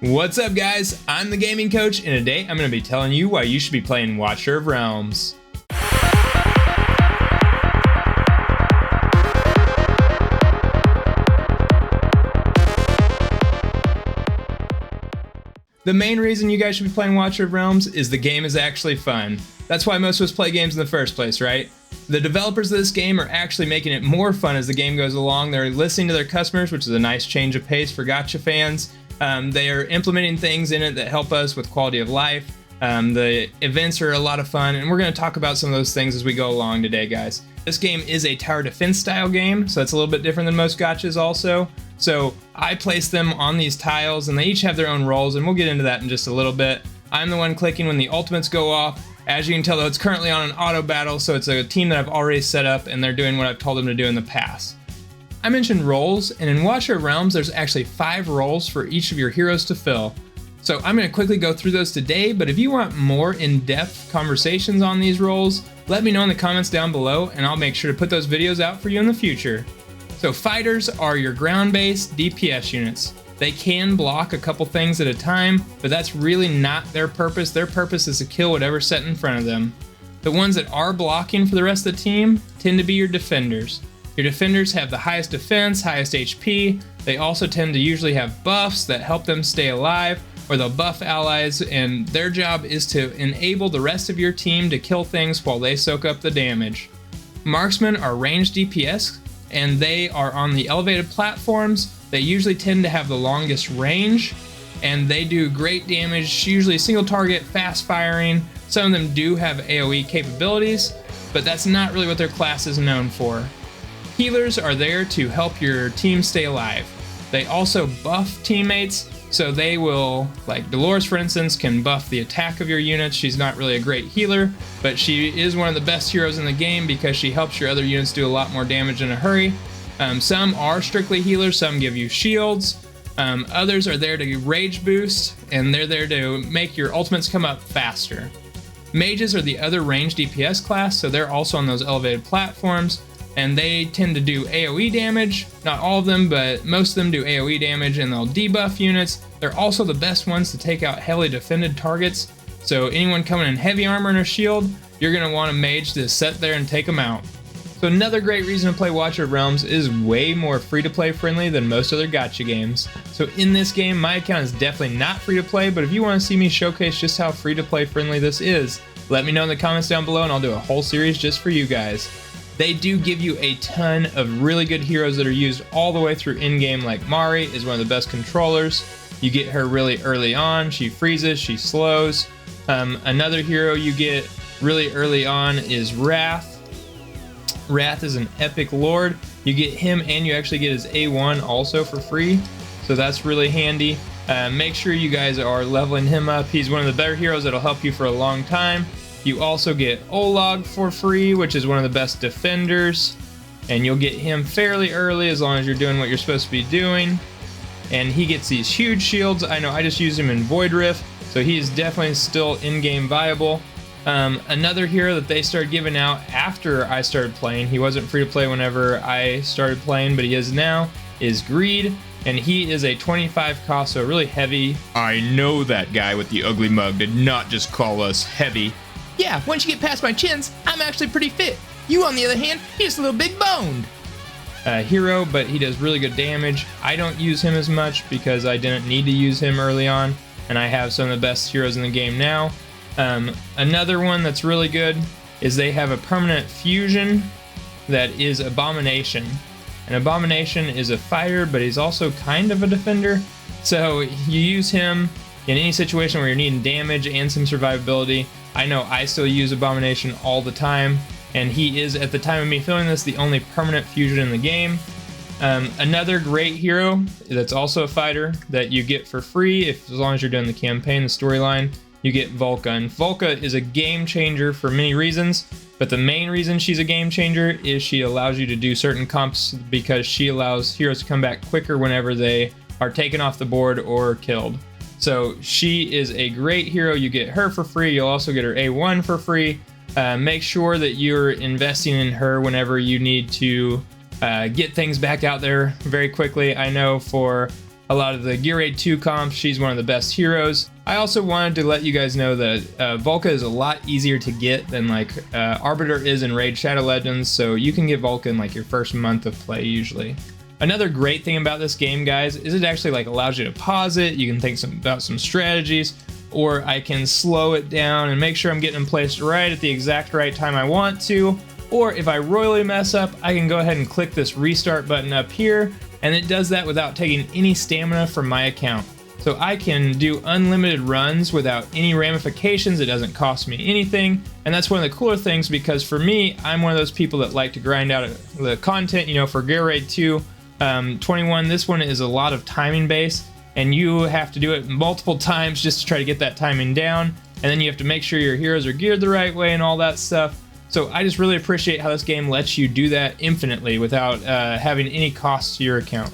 What's up guys, I'm the Gaming Coach, and today I'm going to be telling you why you should be playing Watcher of Realms. The main reason you guys should be playing Watcher of Realms is the game is actually fun. That's why most of us play games in the first place, right? The developers of this game are actually making it more fun as the game goes along. They're listening to their customers, which is a nice change of pace for gacha fans. They are implementing things in it that help us with quality of life. The events are a lot of fun, and we're going to talk about some of those things as we go along today, guys. This game is a tower defense style game, so that's a little bit different than most gachas also. So I place them on these tiles, and they each have their own roles, and we'll get into that in just a little bit. I'm the one clicking when the ultimates go off. As you can tell, though, it's currently on an auto battle, so it's a team that I've already set up, and they're doing what I've told them to do in the past. I mentioned roles, and in Watcher of Realms, there's actually 5 roles for each of your heroes to fill. So I'm going to quickly go through those today, but if you want more in-depth conversations on these roles, let me know in the comments down below, and I'll make sure to put those videos out for you in the future. So fighters are your ground-based DPS units. They can block a couple things at a time, but that's really not their purpose. Their purpose is to kill whatever's set in front of them. The ones that are blocking for the rest of the team tend to be your defenders. Your defenders have the highest defense, highest HP. They also tend to usually have buffs that help them stay alive, or they'll buff allies, and their job is to enable the rest of your team to kill things while they soak up the damage. Marksmen are ranged DPS, and they are on the elevated platforms. They usually tend to have the longest range, and they do great damage, usually single target, fast firing. Some of them do have AoE capabilities, but that's not really what their class is known for. Healers are there to help your team stay alive. They also buff teammates, so they will, like Dolores for instance, can buff the attack of your units. She's not really a great healer, but she is one of the best heroes in the game because she helps your other units do a lot more damage in a hurry. Some are strictly healers, some give you shields. Others are there to rage boost, and they're there to make your ultimates come up faster. Mages are the other ranged DPS class, so they're also on those elevated platforms, and they tend to do AoE damage. Not all of them, but most of them do AoE damage, and they'll debuff units. They're also the best ones to take out heavily defended targets, so anyone coming in heavy armor and a shield, you're going to want a mage to sit there and take them out. So another great reason to play Watcher of Realms is way more free-to-play friendly than most other gacha games. So in this game, my account is definitely not free-to-play, but if you want to see me showcase just how free-to-play friendly this is, let me know in the comments down below and I'll do a whole series just for you guys. They do give you a ton of really good heroes that are used all the way through in-game, like Mari is one of the best controllers. You get her really early on, she freezes, she slows. Another hero you get really early on is Wrath. Wrath is an epic lord. You get him and you actually get his A1 also for free, so that's really handy. Make sure you guys are leveling him up. He's one of the better heroes that'll help you for a long time. You also get Olog for free, which is one of the best defenders, and you'll get him fairly early as long as you're doing what you're supposed to be doing. And he gets these huge shields. I know I just used him in Void Rift, so he is definitely still in-game viable. Another hero that they started giving out after I started playing, he wasn't free to play whenever I started playing, but he is now, is Greed, and he is a 25 cost, so really heavy. I know that guy with the ugly mug did not just call us heavy. Yeah, once you get past my chins, I'm actually pretty fit. You, on the other hand, you're just a little big boned. Hero, but he does really good damage. I don't use him as much because I didn't need to use him early on, and I have some of the best heroes in the game now. Another one that's really good is they have a permanent fusion that is Abomination. And Abomination is a fighter, but he's also kind of a defender. So you use him in any situation where you're needing damage and some survivability. I know I still use Abomination all the time, and he is, at the time of me filming this, the only permanent fusion in the game. Another great hero that's also a fighter that you get for free as long as you're doing the campaign, the storyline, you get Volca. And Volca is a game changer for many reasons, but the main reason she's a game changer is she allows you to do certain comps because she allows heroes to come back quicker whenever they are taken off the board or killed. So she is a great hero. You get her for free. You'll also get her A1 for free. Make sure that you're investing in her whenever you need to get things back out there very quickly. I know for a lot of the Gear Raid 2 comps. She's one of the best heroes. I also wanted to let you guys know that Volca is a lot easier to get than like Arbiter is in Raid Shadow Legends, so you can get Volca in like your first month of play usually. Another great thing about this game, guys, is it actually like allows you to pause it. You can think about some strategies, or I can slow it down and make sure I'm getting them placed right at the exact right time I want to. Or if I royally mess up, I can go ahead and click this restart button up here, and it does that without taking any stamina from my account. So I can do unlimited runs without any ramifications. It doesn't cost me anything, and that's one of the cooler things, because for me, I'm one of those people that like to grind out the content. You know, for Gear Raid 2, 21, this one is a lot of timing based, and you have to do it multiple times just to try to get that timing down, and then you have to make sure your heroes are geared the right way and all that stuff. So I just really appreciate how this game lets you do that infinitely without having any cost to your account.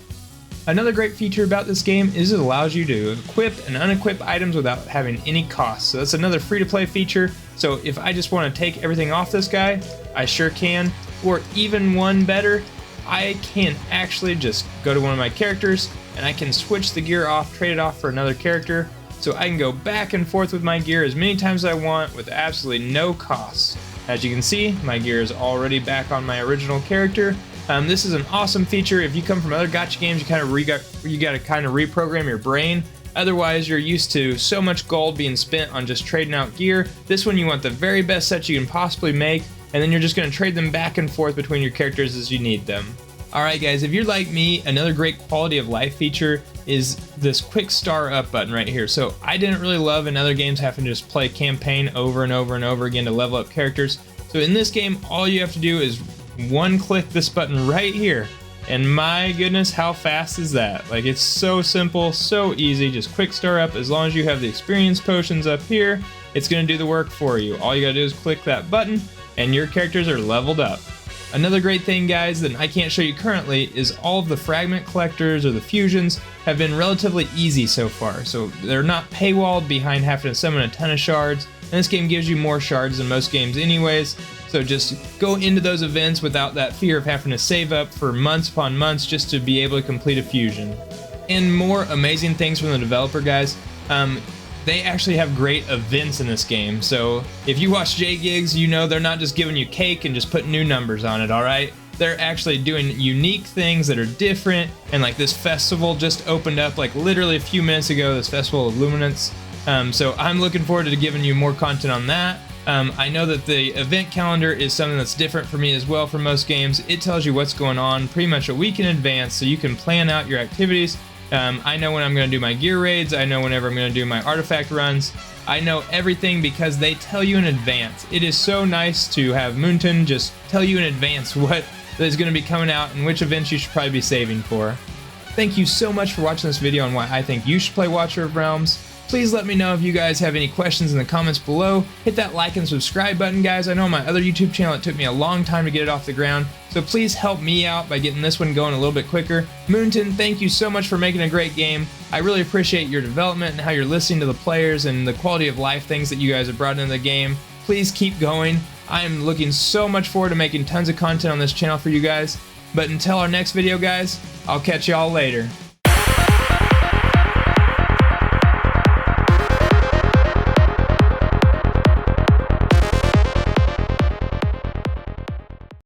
Another great feature about this game is it allows you to equip and unequip items without having any cost. So that's another free-to-play feature. So if I just want to take everything off this guy, I sure can. Or even one better, I can actually just go to one of my characters and I can switch the gear off, trade it off for another character. So I can go back and forth with my gear as many times as I want with absolutely no cost. As you can see, my gear is already back on my original character. This is an awesome feature. If you come from other gacha games, you got to kind of reprogram your brain. Otherwise, you're used to so much gold being spent on just trading out gear. This one, you want the very best sets you can possibly make, and then you're just going to trade them back and forth between your characters as you need them. Alright guys, if you're like me, another great quality of life feature is this quick star up button right here. So I didn't really love in other games having to just play campaign over and over and over again to level up characters. So in this game, all you have to do is one click this button right here. And my goodness, how fast is that? Like, it's so simple, so easy. Just quick star up. As long as you have the experience potions up here, it's going to do the work for you. All you got to do is click that button and your characters are leveled up. Another great thing, guys, that I can't show you currently is all of the fragment collectors or the fusions have been relatively easy so far. So they're not paywalled behind having to summon a ton of shards, and this game gives you more shards than most games anyways. So just go into those events without that fear of having to save up for months upon months just to be able to complete a fusion. And more amazing things from the developer, guys. They actually have great events in this game. So if you watch J-Gigs, you know they're not just giving you cake and just putting new numbers on it, alright? They're actually doing unique things that are different, and like this festival just opened up like literally a few minutes ago, this Festival of Luminance. So I'm looking forward to giving you more content on that. I know that the event calendar is something that's different for me as well from most games. It tells you what's going on pretty much a week in advance, so you can plan out your activities. I know when I'm going to do my gear raids, I know whenever I'm going to do my artifact runs. I know everything because they tell you in advance. It is so nice to have Moonton just tell you in advance what is going to be coming out and which events you should probably be saving for. Thank you so much for watching this video on why I think you should play Watcher of Realms. Please let me know if you guys have any questions in the comments below. Hit that like and subscribe button, guys. I know on my other YouTube channel it took me a long time to get it off the ground, so please help me out by getting this one going a little bit quicker. Moonton, thank you so much for making a great game. I really appreciate your development and how you're listening to the players and the quality of life things that you guys have brought into the game. Please keep going. I am looking so much forward to making tons of content on this channel for you guys. But until our next video, guys, I'll catch y'all later.